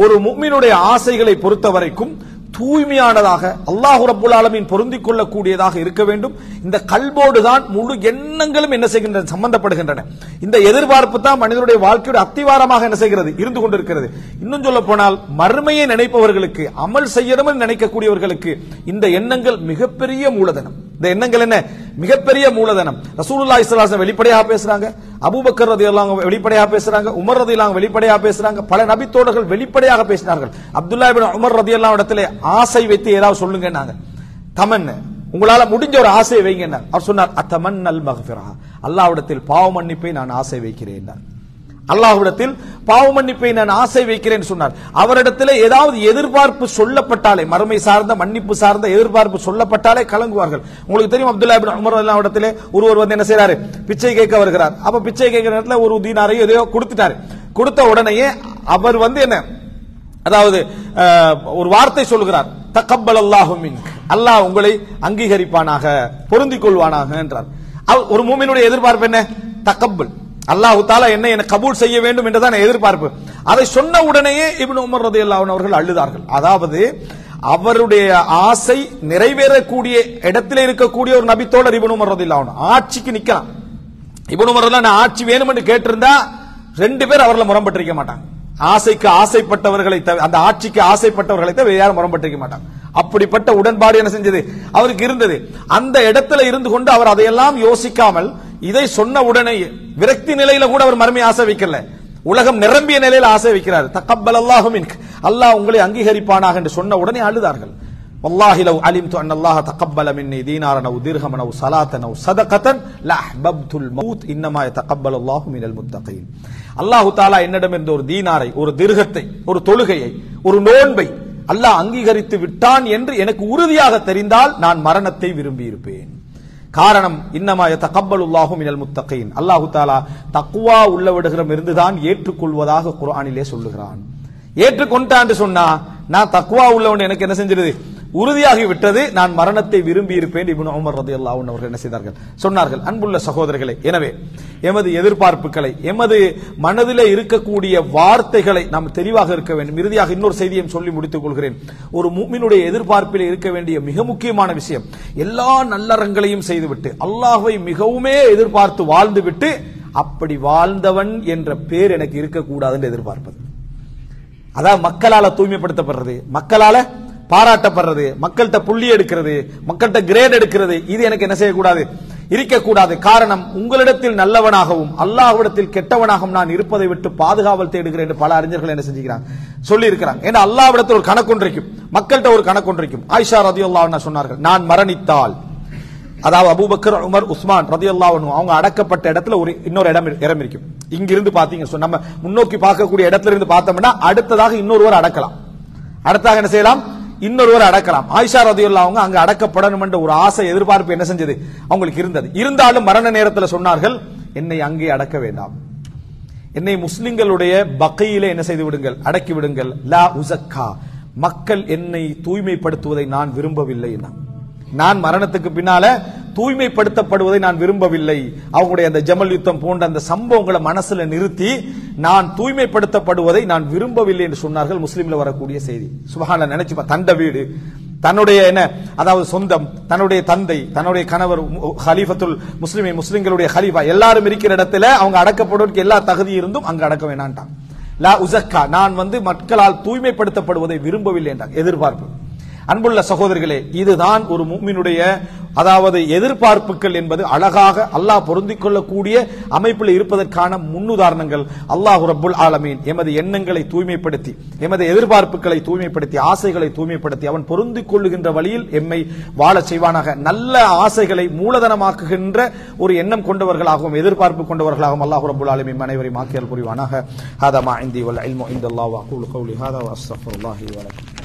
ஒரு முஃமினுடைய ஆசைகளை பொறுத்த வரைக்கும் தூய்மையானதாக, அல்லாஹ் ரப்பல் ஆலமீன் பொருந்திக் கொள்ளக்கூடியதாக இருக்க வேண்டும். இந்த கல்போடு தான் முழு எண்ணங்களும் என்ன செய்கின்றன? சம்பந்தப்படுகின்றன. இந்த எதிர்பார்ப்பு தான் மனிதனுடைய வாழ்க்கையோட அத்திவாரமாக என்ன செய்கிறது? இருந்து கொண்டிருக்கிறது. இன்னும் சொல்ல போனால் மறுமையை நினைப்பவர்களுக்கு, அமல் செய்யணும் நினைக்கக்கூடியவர்களுக்கு இந்த எண்ணங்கள் மிகப்பெரிய மூலதனம். இந்த எண்ணங்கள் என்ன? மிகப்பெரிய மூலதனம். ரசூலுல்லாஹி ஸல்லல்லாஹு அலைஹி வஸல்லம் வெளிப்படையாக பேசுறாங்க, அபூபக்கர் ரலியல்லாஹு அன்ஹு வெளிப்படையாக பேசுறாங்க, உமர் ரலியல்லாஹு அன்ஹு வெளிப்படையாக பேசுறாங்க, பல நபி தோழர்கள் வெளிப்படையாக பேசினார்கள். அப்துல்லாஹ் இப்னு உமர் ரலியல்லாஹு அன்ஹு இடத்திலே ஆசை வைத்து ஏதாவது சொல்லுங்கன்னாங்க. தமன், உங்களால முடிஞ்ச ஒரு ஆசையை வைங்க. அவர் சொன்னார், அத்தமன்னல் மக்ஃபிரா, அல்லாஹ்விடத்தில் பாவ மன்னிப்பை நான் ஆசை வைக்கிறேன். அல்லாஹ்விடத்தில் பாவ மன்னிப்பை நான் ஆசை வைக்கிறேன் சொன்னார். அவரிடத்தில் ஏதாவது எதிர்பார்ப்பு சொல்லப்பட்டாலே, மறுமை சார்ந்த, மன்னிப்பு சார்ந்த எதிர்பார்ப்பு சொல்லப்பட்டாலே கலங்குவார்கள். உங்களுக்கு தெரியும், அப்துல்லாஹ் இப்னு உமர் ரலியல்லாஹு அன்ஹு இடத்திலே ஒருவர் வந்து என்ன செய்றாரு? பிச்சை கேட்க வருகிறார். அப்ப பிச்சை கேட்கிற நேரத்தில் ஒரு தீனாரையோ எதையோ கொடுத்துட்டாரு. கொடுத்த உடனேயே அவர் வந்து என்ன, அதாவது ஒரு வார்த்தை சொல்கிறார், தகப்பலல்லாஹு மின்க், அல்லாஹ் உங்களை அங்கீகரிப்பானாக, பொருந்திக் கொள்வானாக என்றார். ஒரு மூமினுடைய எதிர்பார்ப்பு என்ன? தகப்பல், அல்லாஹ் தஆலா என்னை கபூல் செய்ய வேண்டும் என்றுதான் எதிர்பார்ப்பு. அதை சொன்ன உடனேயே இப்னு உமர் ரலியல்லாஹு அன்ஹு அவர்கள் அழுதார்கள். அதாவது அவருடைய ஆசை நிறைவேறக்கூடிய இடத்திலே இருக்கக்கூடிய ஒரு நபித்தோழர் இப்னு உமர் ரலியல்லாஹு அன்ஹு ஆட்சிக்கு நிக்கலாம். இப்னு உமர் ரலியல்லாஹு அன்ஹு ஆட்சி வேணும் என்று கேட்டிருந்தா ரெண்டு பேர் அவர்ல முரண்பட்டிருக்க மாட்டாங்க. ஆசைக்கு ஆசைப்பட்டவர்களை, அந்த ஆட்சிக்கு ஆசைப்பட்டவர்களை தவிர யாரும் முரண்பட்டிருக்க மாட்டாங்க. அப்படிப்பட்ட உடன்பாடு என்ன செஞ்சது? அவருக்கு இருந்தது. அந்த இடத்துல இருந்து கொண்டு அவர் அதையெல்லாம் யோசிக்காமல் இதை சொன்ன உடனே விரக்தி நிலையில கூட அவர் மறுமை ஆசை வைக்கல, உலகம் நிரம்பிய நிலையில ஆசை வைக்கிறார். தகப்பலல்லாஹு மின்க், அல்லாஹ் உங்களை அங்கீகரிப்பானாக என்று சொன்ன உடனே அழுதார்கள். வல்லாஹி லவ் அலிம்து அன் அல்லாஹ் தகப்பல மின்னி தீனாரன் அவ் திர்ஹமன் அவ் ஸலாத்தன் அவ் ஸதகத்தன் லஅஹ்பப்துல் மௌத் இன்னமா யதகப்பலுல்லாஹு மினல் முத்தகீன். அல்லாஹ் தஆலா என்னிடமிருந்து ஒரு தீனாரை, ஒரு திர்ஹத்தை, ஒரு தொழுகையை, ஒரு நோன்பை அல்லாஹ் அங்கீகரித்து விட்டான் என்று எனக்கு உறுதியாக தெரிந்தால் நான் மரணத்தை விரும்பி இருப்பேன். காரணம், இன்னமா யதகப்பலுல்லாஹு மினல் முத்தகீன், அல்லாஹ் தஆலா தக்வா உள்ளவர்களிடம் இருந்துதான் ஏற்றுக்கொள்வதாக குர்ஆனிலே சொல்லுகிறான். ஏற்றுக்கொண்டான்னு சொன்னா நான் தக்வா உள்ளவன், எனக்கு என்ன செஞ்சிருது? உறுதியாகி விட்டது, நான் மரணத்தை விரும்பி இருப்பேன். இப்னு உமர் ரலியல்லாஹு அன்ஹு அவர்கள் என்ன செய்தார்கள்? சொன்னார்கள். அன்புள்ள சகோதரர்களே, எனவே எமது எதிர்பார்ப்புகளை, எமது மனதிலே இருக்கக்கூடிய வார்த்தைகளை நாம் தெளிவாக இருக்க வேண்டும். இறுதியாக இன்னொரு செய்தியை சொல்லி முடித்துக் கொள்கிறேன். ஒரு முஃமினுடைய எதிர்பார்ப்பிலே இருக்க வேண்டிய மிக முக்கியமான விஷயம், எல்லா நல்லறங்களையும் செய்துவிட்டு அல்லாஹ்வை மிகவுமே எதிர்பார்த்து வாழ்ந்துவிட்டு அப்படி வாழ்ந்தவன் என்ற பேர் எனக்கு இருக்கக்கூடாது என்று எதிர்பார்ப்பது. அதாவது மக்களால தூய்மைப்படுத்தப்படுறது, மக்களால பாராட்டப்படுறது, மக்கள்கிட்ட புள்ளி எடுக்கிறது, மக்கள்கிட்ட கிரேட் எடுக்கிறது, இது எனக்கு என்ன செய்யக்கூடாது? இருக்கக்கூடாது. காரணம், உங்களிடத்தில் நல்லவனாகவும் அல்லாஹ்விடத்தில் கெட்டவனாகவும் நான் இருப்பதை விட்டு பாதுகாவல் தேடுகிறேன் என்று பல அறிஞர்கள் என்ன செஞ்சுக்கிறாங்க? சொல்லி இருக்கிறாங்க. ஏன்னா அல்லாஹ்விடத்தில் ஒரு கணக்கொன்றைக்கும், மக்கள்கிட்ட ஒரு கணக்கொன்றைக்கும். ஆயிஷா ரலியல்லாஹு அன்ஹா சொன்னார்கள், நான் மரணித்தால், அதாவது அபூபக்கர், உமர், உஸ்மான் ரலியல்லாஹு அன்ஹு அவங்க அடக்கப்பட்ட இடத்துல ஒரு இன்னொரு இடம் இருக்கும். இங்கிருந்து பாத்தீங்க, நம்ம முன்னோக்கி பார்க்கக்கூடிய இடத்துல இருந்து பார்த்தோம்னா அடுத்ததாக இன்னொருவர் அடக்கலாம், அடுத்தாக என்ன செய்யலாம்? இன்னொருவர் அடக்கலாம். ஆயிஷா ரலியல்லாஹு அன்ஹா அங்க அடக்கப்படணும் என்ற ஒரு ஆசை, எதிர்பார்ப்பு என்ன செஞ்சது? அவங்களுக்கு இருந்தது. இருந்தாலும் மரண நேரத்தில் சொன்னார்கள், என்னை அங்கே அடக்க வேண்டாம், என்னை முஸ்லிம்களுடைய பக்கையிலே என்ன செய்து விடுங்கள்? அடக்கி விடுங்கள். லா உஸக்கா, மக்கள் என்னை தூய்மைப்படுத்துவதை நான் விரும்பவில்லை. நான் மரணத்துக்கு பின்னால தூய்மைப்படுத்தப்படுவதை நான் விரும்பவில்லை. அவங்களுடைய அந்த ஜமல் யுத்தம் போன்ற அந்த சம்பவங்களை மனசுல நிறுத்தி நான் தூய்மைப்படுத்தப்படுவதை நான் விரும்பவில்லை என்று சொன்னார்கள். முஸ்லிம்ல வரக்கூடிய செய்தி. சுப்ஹானல்லாஹ், நினைச்சு தண்ட வீடு, தன்னுடைய என்ன, அதாவது சொந்தம், தன்னுடைய தந்தை, தன்னுடைய கணவர், ஹலீஃபத்துல் முஸ்லிம்களுடைய ஹலீஃபா எல்லாரும் இருக்கிற இடத்துல அவங்க அடக்கப்படுவதற்கு எல்லா தகுதி இருந்தும் அங்க அடக்க வேணான்ட்டான். லா உஸக்கா, நான் மக்களால் தூய்மைப்படுத்தப்படுவதை விரும்பவில்லை என்றாங்க. எதிர்பார்ப்பு. அன்புள்ள சகோதரர்களே, இதுதான் ஒரு முஃமினுடைய அதாவது எதிர்பார்ப்புகள் என்பது அழகாக அல்லாஹ் பொருந்திக் கொள்ளக்கூடிய அமைப்பில் இருப்பதற்கான முன்னுதாரணங்கள். அல்லாஹ் ரப்புல் ஆலமீன் எமது எண்ணங்களை தூய்மைப்படுத்தி, எமது எதிர்பார்ப்புகளை தூய்மைப்படுத்தி, ஆசைகளை தூய்மைப்படுத்தி அவன் பொருந்திக் கொள்ளுகின்ற வழியில் எம்மை வாழச் செய்வானாக. நல்ல ஆசைகளை மூலதனமாக்குகின்ற ஒரு எண்ணம் கொண்டவர்களாகவும் எதிர்பார்ப்பு கொண்டவர்களாகவும் அல்லாஹ் ரப்புல் ஆலமீன் அனைவரையும் ஆக்கியல் புரிவானாக. ஹாதா மா இந்தி வல் இல்மு இன்தல்லாஹ் வ அகூலு கௌலி ஹாதா வ அஸ்தக்ஃபிருல்லாஹி வ லக்கும்.